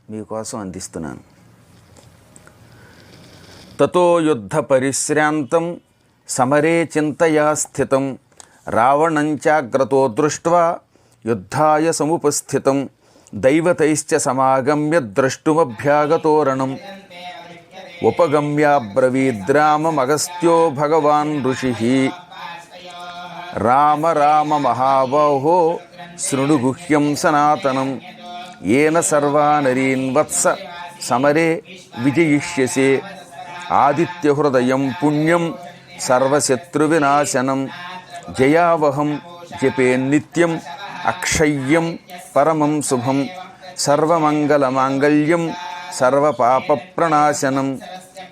మీకోసం అందిస్తున్నాను. తతో యుద్ధ పరిశ్రాంతం సమరే చింతయా స్థితం రావణంచాగ్రతో దృష్ట్వా యుద్ధాయ సముపస్థితం దైవతైశ్చ సమాగమ్య ద్రష్టుమభ్యాగతోరణం ఉపగమ్యాబ్రవీద్రామమగస్త్యో భగవాన్ ఋషిః రామ రామ మహాబాహో శృణు గుహ్యం సనాతనం ఏన సర్వానరీన్ వత్స సమరే విజయిష్యసే ఆదిత్యహృదయం పుణ్యం సర్వశత్రువినాశనం జయావహం జపే నిత్యం అక్షయ్యం పరమం శుభం సర్వమంగళమాంగళ్యం సర్వపాపప్రణాశనం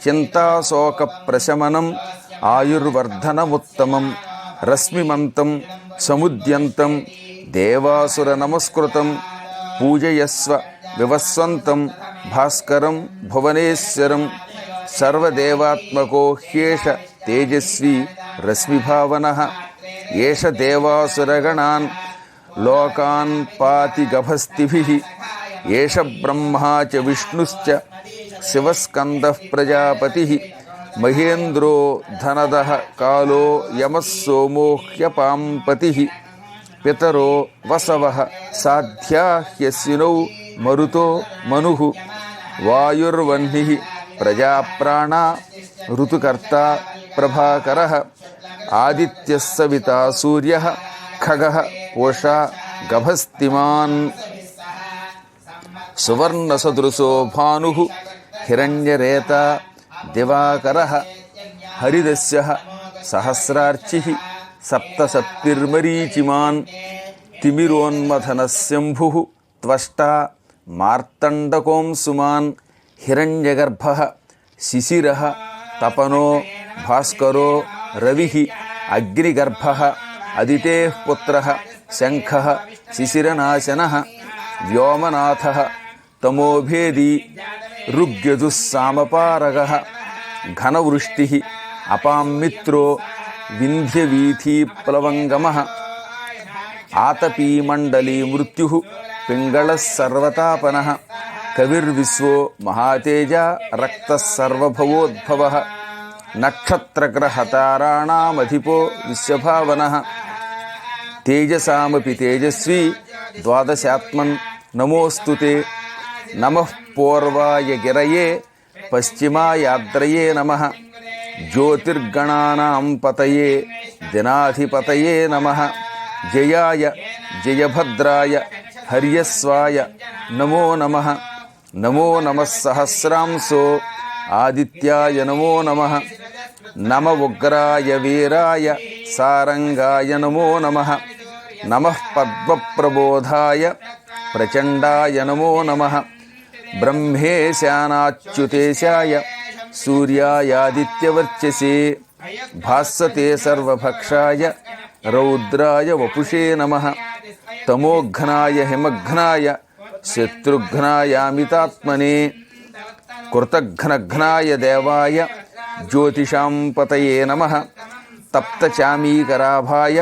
చింతాశోకప్రశమనం ఆయుర్వర్ధనముత్తమం రశ్మిమంతం సముద్యంతం దేవాసుర నమస్కృతం పూజయస్వ వివస్వంతం భాస్కరం భువనేశ్వరం సర్వదేవాత్మకో హ్యేష తేజస్వీ రశ్మిభావనః ఏష దేవాసురగణాన్ లోకాన్ పాతి గభస్తిభిః ఏష బ్రహ్మా చ విష్ణుశ్చ శివస్కందః ప్రజాపతిః మహేంద్రో ధనదః కాలో యమః సోమో హ్యపాంపతిః పితరో వసవః సాధ్యా హ్యశ్వినౌ మరుతో మనుః వాయుర్వహ్నిః ప్రజాప్రాణా ఋతుకర్తా ప్రభాకరః ఆదిత్యః సవితా సూర్యః ఖగః పూషా గభస్తిమాన్ సువర్ణసదృశో భానుః హిరణ్యరేతా దివాకరః హరిదస్యః సహస్రార్చిః సప్తసప్తిర్మరీచిమాన్ తిమిరోన్మథనః శంభుః త్వష్టా మార్తండకోంసుమాన్ హిరణ్యగర్భః శిశిరః తపనో భాస్కరో రవిః అగ్నిగర్భః అదితేః పుత్రః శంఖః శిశిరనాశనః వ్యోమనాథః తమోభేదీ ఋగ్యజుః సామపారగః ఘనవృష్టిః అపాంమిత్రో వింధ్యవీథీప్లవంగమః ఆతపీమండలీ మృత్యుః పింగళः సర్వతాపనః కవిర్విశ్వో మహాతేజా రక్తः సర్వభవోద్భవः నక్షత్రగ్రహతారాణామధిపో విశ్వభావనః తేజసామపి తేజస్వీ ద్వాదశాత్మన్ నమోऽस्तुते నమః పూర్వాయ గిరయే పశ్చిమాయాద్రయే నమః జ్యోతిర్గణానాం పతయే దినాధిపతయే నమః జయాయ జయభద్రాయ హర్యస్వాయ నమో నమః నమో నమః సహస్రాంశో ఆదిత్యాయ నమో నమః నమ ఉగ్రాయ వీరాయ సారంగాయ నమో నమః నమః పద్మప్రబోధాయ ప్రచండాయ నమో నమః బ్రహ్మేశానాచ్యుతేశాయ సూర్యాయాదిత్యవర్చసే భాస్వతే సర్వభక్షాయ రౌద్రాయ వపుషే నమః తమోఘ్నాయ హిమఘ్నాయ శత్రుఘ్నాయామితాత్మనే కృతఘ్నఘ్నాయ దేవాయ జ్యోతిషాం పతయే నమః తప్తచామీకరాభాయ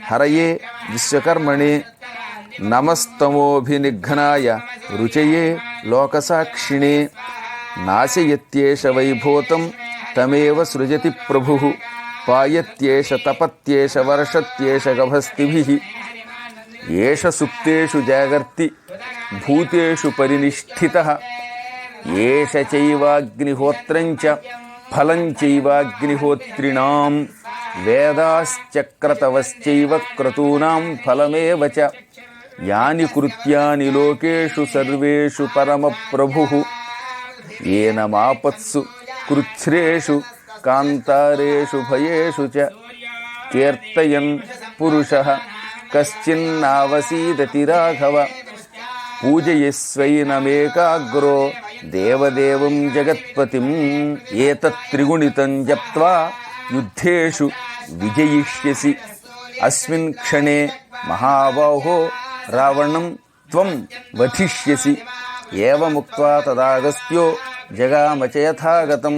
హరయే విశ్వకర్మణే నమస్తమోభినిఘ్నాయ రుచయే లోకసాక్షిణే నాశయత్యేష వైభూతం తమేవ సృజతి ప్రభుః పాయత్యేష తపత్యేష వర్షత్యేష గభస్తిభిః ఏష సుప్తేషు జాగర్తి భూతేషు పరినిష్ఠితః ఏష చైవాగ్నిహోత్రం చ ఫలం చైవాగ్నిహోత్రిణాం వేదాశ్చక్రతవశ్చైవ క్రతూనాం ఫలమేవ చ యాని కృత్యాని లోకేషు సర్వేషు పరమప్రభుః ఏన మాపత్సు కృచ్ఛ్రేషు కాంతారేషు భయేషు చ కీర్తయన్ పురుషః కశ్చిన్నావసీదతి రాఘవ పూజయస్వైనమేకాగ్రో దేవదేవం జగత్పతిం ఏతత్త్రిగుణితం జప్త్వా యుద్ధేషు విజయిష్యసి అస్మిన్ క్షణే మహాబాహో రావణం త్వం వధిష్యసి ఏవముక్త్వా తదాగస్త్యో జగామచ యథాగతం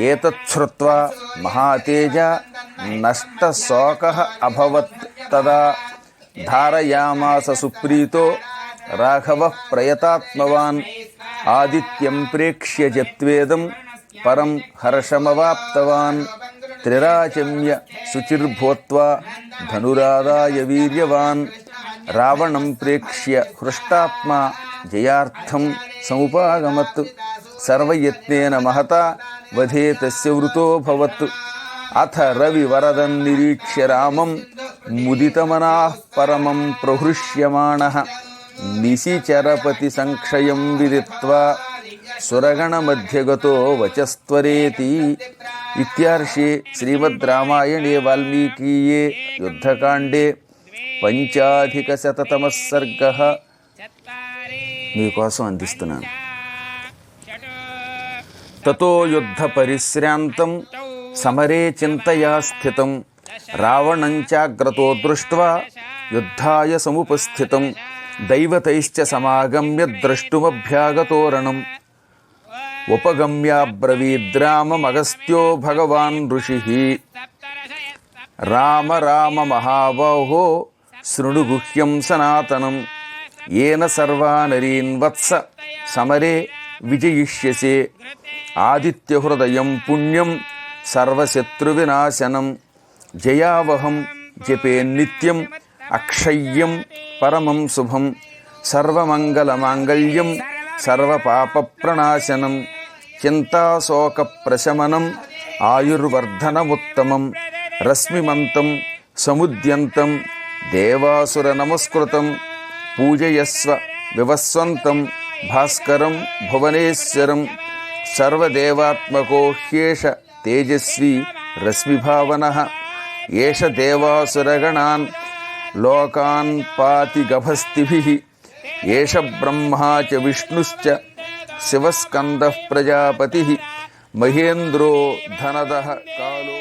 ఏతచ్ఛ్రుత్వా మహాతేజా నష్టశోకః అభవత్ తదా ధారయామాస సుప్రీతో రాఘవః ప్రయతాత్మవాన్ ఆదిత్యం ప్రేక్ష్య జత్వేదం పరం హర్షమవాప్తవాన్ త్రిరాచమ్య శుచిర్భూత్వా ధనురాదాయ వీర్యవాన్ రావణం ప్రేక్ష్య హృష్టాత్మా జయార్థం సముపాగమత్ సర్వయత్నేన మహతా వధే తస్య వృతోభవత్ అథ రవివరదం నిరీక్ష్య రామం ముదితమనాః పరమం ప్రహృష్యమాణః నిశిచరపతి సంక్షయం విదిత్వా సురగణమధ్యగతో వచస్త్వరేతి. ఇత్యార్షే శ్రీమద్ రామాయణే వాల్మీకీయే యుద్ధకాండే 5,000 సర్గః. మీకోసం అందిస్తున్నాను. తతో యుద్ధ పరిశ్రాంతం సమరే చింతయా స్థితం రావణం చాగ్రతో దృష్ట్వా యుద్ధాయ సముపస్థితం దైవతైశ్చ సమాగమ్య ద్రష్టుమభ్యాగతోరణం ఉపగమ్యాబ్రవీద్రామమగస్త్యో భగవాన్ ఋషిః రామ రామ మహాబాహో శృణు గుహ్యం సనాతనం ఏన సర్వానరీన్ వత్స సమరే విజయిష్యసే ఆదిత్యహృదయం పుణ్యం సర్వశత్రువినాశనం జయావహం జపే నిత్యం అక్షయ్యం పరమం శుభం సర్వమంగళమాంగళ్యం సర్వపాపప్రణాశనం చింతాశోకప్రశమనం ఆయుర్వర్ధనముత్తమం రశ్మిమంతం సముద్యంతం దేవాసురనమస్కృతం పూజయస్వ వివస్వంతం భాస్కరం భువనేశ్వరం సర్వదేవాత్మకో హ్యేష తేజస్వీ రశ్మిభావనః ఏష దేవాసురగణాన్ లోకాన్ పాతి గభస్తిభిః ఏష బ్రహ్మా చ విష్ణుశ్చ శివస్కందః ప్రజాపతిః మహేంద్రో ధనదః కాలో